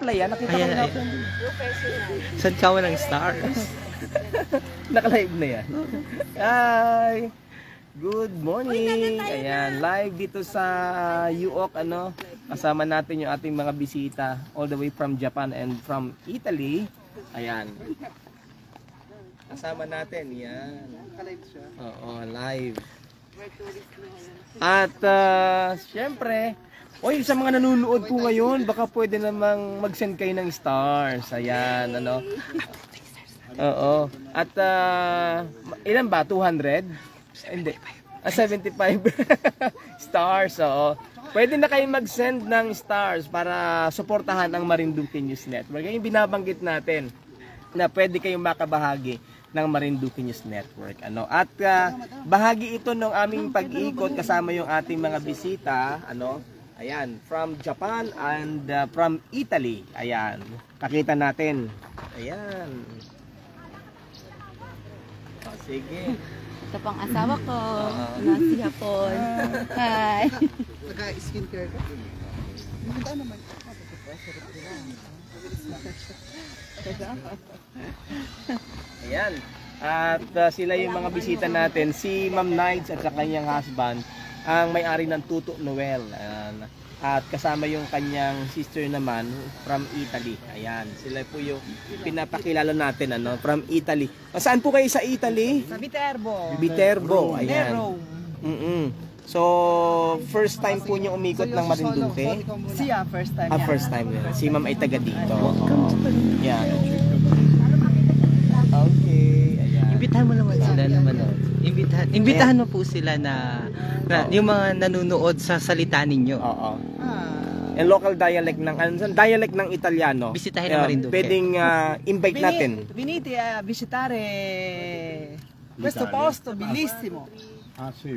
pala yan. Nakita ko na. Saan ka walang stars? Naka-live na yan. Hi! Good morning! Ayan, live dito sa UOC, ano. Kasama natin yung ating mga bisita all the way from Japan and from Italy. Ayan. Kasama natin, yan. Oo, live. At syempre, sa mga nanonood po ngayon, baka pwede namang mag-send kayo ng stars. Ayan, ano. Oo. At ilan ba? 200? Hindi. 75 stars. Oo. Pwede na kayo mag-send ng stars para suportahan ang Marinduque News Network. Yung binabanggit natin na pwede kayong makabahagi ng Marinduque News Network. Ano? At bahagi ito ng aming pag-ikot kasama yung ating mga bisita. Ano? Ayan, from Japan and from Italy. Ayan, pakita natin. Ayan. Sige. Ito pang asawa ko, nasi hapon. Hi. Naka-skincare ka? Hindi naman. Ayan. At sila yung mga bisita natin, si Ma'am Nides at sa kanyang husband, ang may-ari ng Tuto Noel. At kasama yung kanyang sister naman from Italy. Ayan, sila po yung pinapakilala natin, ano, from Italy. Saan po kayo sa Italy? Sa Viterbo. Viterbo, ayan. So, first time po niyo umikot ng Marinduque? Siya, first time. First time yan. Si Ma'am ay taga dito. Yan. Okay, ayan. Imbitahan mo naman sila na manood. Imbitahan mo po sila na yung mga nanonood sa salita ninyo. Oo. Yung local dialect ng Italiano. Bisitahin ang Marinduque. Pwedeng invite natin. Venite a visitare questo posto bellissimo. Ah sì.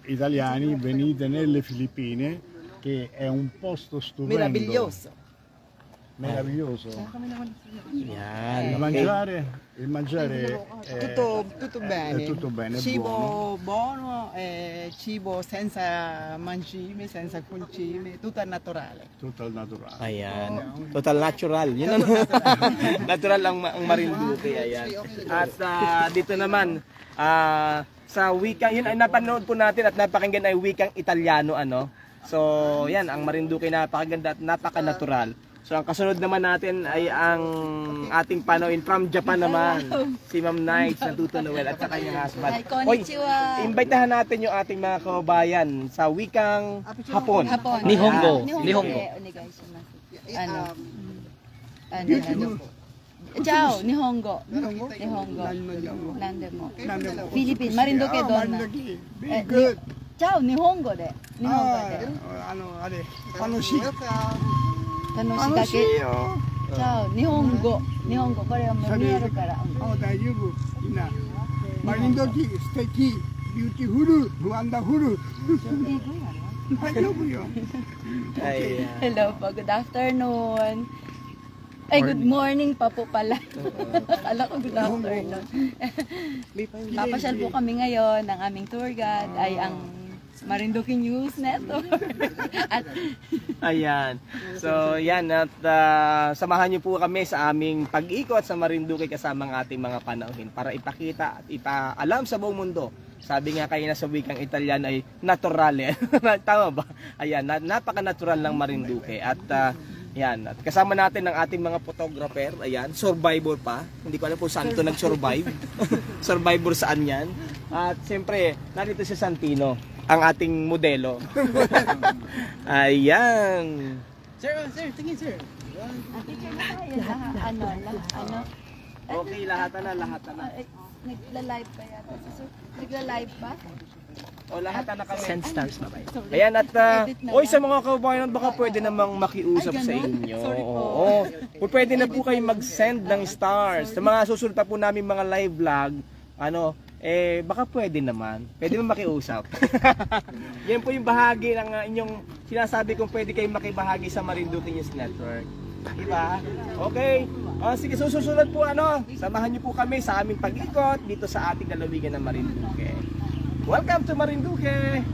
Italiani, venite nelle Filippine, che è un posto stupendo. Meraviglioso. Meraviglioso. Yan. Il mangiare è tutto bene. È tutto bene, Cibo buono, cibo senza mangime, senza concime, tutto è naturale. tutto al naturale. Ayan. Total natural. Yun ang natural ang Marinduque. Ayan. At dito naman, sa wikang, yun ay napanood po natin at napakinggan ay wikang Italiano, ano. So, yan, ang Marinduque napakaganda at napaka-natural. So, ang kasunod naman natin ay ang ating panawin from Japan naman. Si Ma'am Nides na Tuto Noel at sa kanyang husband. Konnichiwa. Imbitahan natin yung ating mga kababayan sa wikang Hapon. Nihongo. Ciao, Nihongo. Nandemo. Philippines, Marinduque donna. Good. Ciao, Nihongo de. Ciao, Nihongo. Nihongo, これはもう見えるから。大丈夫。みんな。Marinduque, 素敵、beautiful, wonderful. 大丈夫よ。Ayan. Hello po, good afternoon. Ay, good morning pa po pala. Akala ko good afternoon. Papasyal po kami ngayon. Ang aming tour guide ay ang Marinduque News Network. Ayan. So, yan. At samahan niyo po kami sa aming pag-ikot sa Marinduque kasama ang ating mga panauhin para ipakita at ipaalam sa buong mundo. Sabi nga kayo na sa wikang Italiano ay naturale. Tama ba? Ayan. Napaka-natural ng Marinduque. At yan. At kasama natin ang ating mga photographer. Ayan. Survivor pa. Hindi ko alam po saan ito nag-survive. Survivor saan yan. At siyempre, narito si Santino, ang ating modelo. Ayan. Sir, tingin sir. Okay, lahat na. Nagla-live pa yata. Nagla-live pa? O, lahat na kami. Send stars na ba? Ayan, at sa mga kababayan, baka pwede namang makiusap sa inyo. Oo. Pwede na po kayo mag-send ng stars. Sa mga susunod pa po namin mga live vlog, baka pwede naman. Pwede naman makiusap. Yan po yung bahagi ng inyong sinasabi kung pwede kayong makibahagi sa Marinduque News Network. Diba? Okay. Sige, susunod po samahan niyo po kami sa aming pag-ikot dito sa ating lalawigan ng Marinduque. Welcome to Marinduque!